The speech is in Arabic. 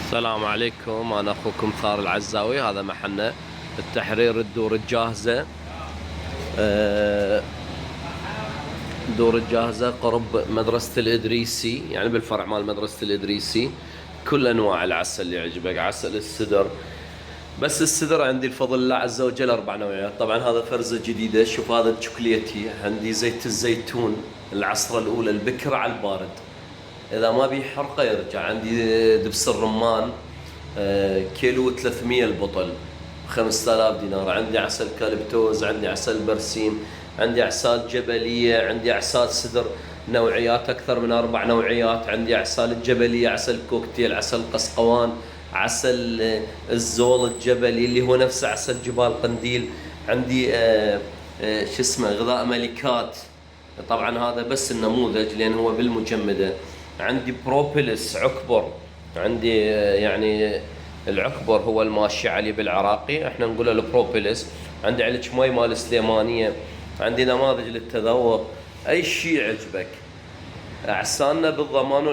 السلام عليكم، أنا أخوكم ثار العزاوي. هذا محلنا التحرير. الدور الجاهزة الدور الجاهزة قرب مدرسة الإدريسي، يعني بالفرع مال مدرسة الإدريسي. كل أنواع العسل اللي يعجبك، عسل السدر. بس السدر عندي بفضل الله عز وجل 4 نوعيات. طبعا هذا فرزة جديدة. شوف هذا الشوكليتي، عندي زيت الزيتون العصرة الأولى البكر على البارد، إذا ما بيه حرقة يرجع. عندي دبس الرمان كيلو 300 البطل ب5000 دينار. عندي عسل كالبتوز، عندي عسل برسيم، عندي أعسال جبلية، عندي أعسال سدر نوعيات أكثر من 4 نوعيات. عندي أعسال الجبلية، عسل كوكتيل، عسل قسقوان، عسل الزول الجبلي اللي هو نفس عسل جبال قنديل. عندي شو اسمه غذاء ملكات. طبعا هذا بس النموذج لأن هو بالمجمدة. عندي بروبيلس عكبر، عندي يعني العكبر هو الماشي عليه بالعراقي، احنا نقول له البروبيلس. عندي عليك مي مال سليمانية. عندي نماذج للتذوق، اي شيء يعجبك. اعساننا بالضمان